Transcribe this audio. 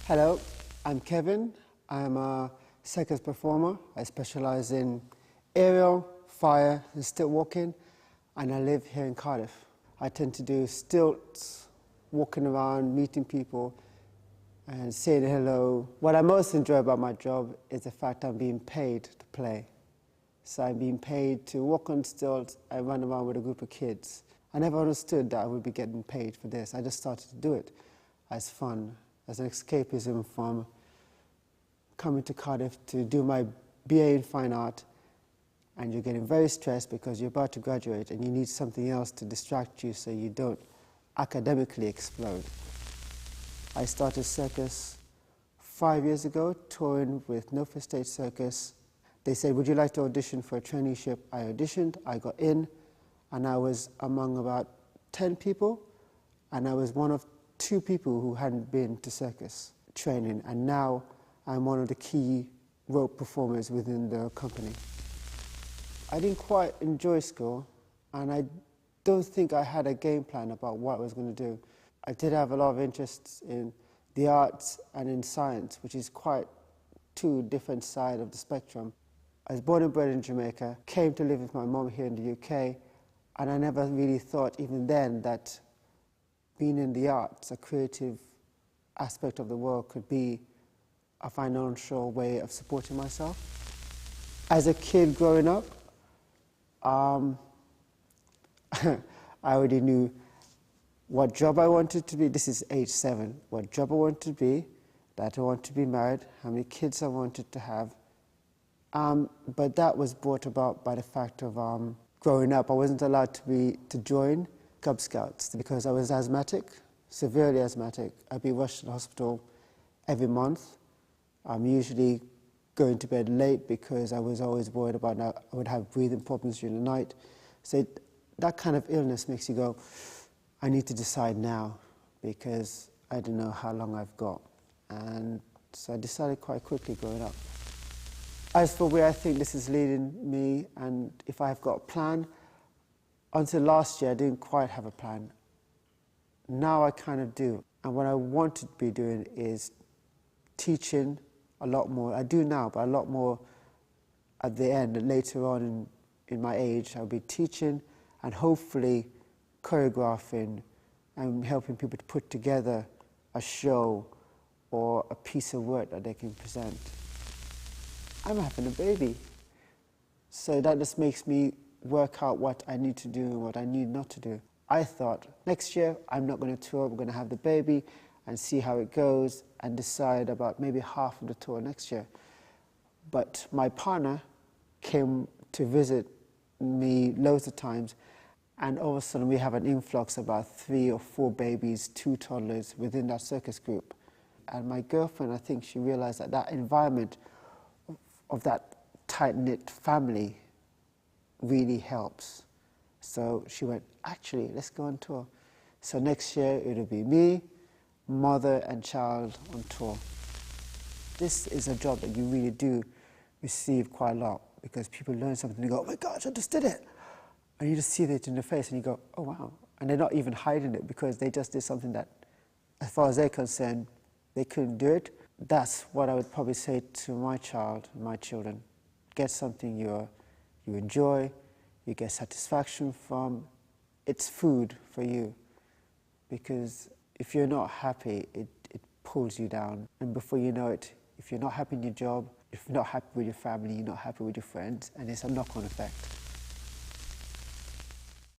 Hello, I'm Kevin. I'm a circus performer. I specialize in aerial, fire, and stilt walking, and I live here in Cardiff. I tend to do stilts, walking around, meeting people, and saying hello. What I most enjoy about my job is the fact I'm being paid to play. So I'm being paid to walk on stilts and run around with a group of kids. I never understood that I would be getting paid for this. I just started to do it as fun, as an escapism from coming to Cardiff to do my BA in Fine Art, and you're getting very stressed because you're about to graduate and you need something else to distract you so you don't academically explode. I started Circus 5 years ago, touring with Norfolk State Circus. They said, would you like to audition for a traineeship? I auditioned, I got in, and I was among about 10 people, and I was one of 2 people who hadn't been to circus training, and now I'm one of the key rope performers within the company. I didn't quite enjoy school, and I don't think I had a game plan about what I was going to do. I did have a lot of interests in the arts and in science, which is quite 2 different sides of the spectrum. I was born and bred in Jamaica, came to live with my mom here in the UK, and I never really thought even then that being in the arts, a creative aspect of the world, could be a financial way of supporting myself. As a kid growing up, I already knew what job I wanted to be. This is age 7. What job I wanted to be, that I wanted to be married, how many kids I wanted to have. But that was brought about by the fact of growing up. I wasn't allowed to join Cub Scouts because I was asthmatic, severely asthmatic. I'd be rushed to the hospital every month. I'm usually going to bed late because I was always worried about I would have breathing problems during the night. So that kind of illness makes you go, I need to decide now because I don't know how long I've got. And so I decided quite quickly growing up. As for where I think this is leading me and if I've got a plan, until last year I didn't quite have a plan. Now I kind of do. And what I want to be doing is teaching a lot more. I do now, but a lot more at the end, later on in my age. I'll be teaching and hopefully choreographing and helping people to put together a show or a piece of work that they can present. I'm having a baby, so that just makes me work out what I need to do and what I need not to do. I thought, next year I'm not going to tour, we're going to have the baby and see how it goes and decide about maybe half of the tour next year. But my partner came to visit me loads of times, and all of a sudden we have an influx of about 3 or 4 babies, 2 toddlers within that circus group. And my girlfriend, I think she realized that that environment of that tight-knit family really helps. So she went, actually, let's go on tour. So next year it'll be me, mother and child on tour. This is a job that you really do receive quite a lot because people learn something and go, oh my gosh, I just did it. And you just see it in their face and you go, oh wow. And they're not even hiding it because they just did something that, as far as they're concerned, they couldn't do it. That's what I would probably say to my child, my children. Get something you enjoy, you get satisfaction from. It's food for you. Because if you're not happy, it pulls you down. And before you know it, if you're not happy in your job, if you're not happy with your family, you're not happy with your friends, and it's a knock-on effect.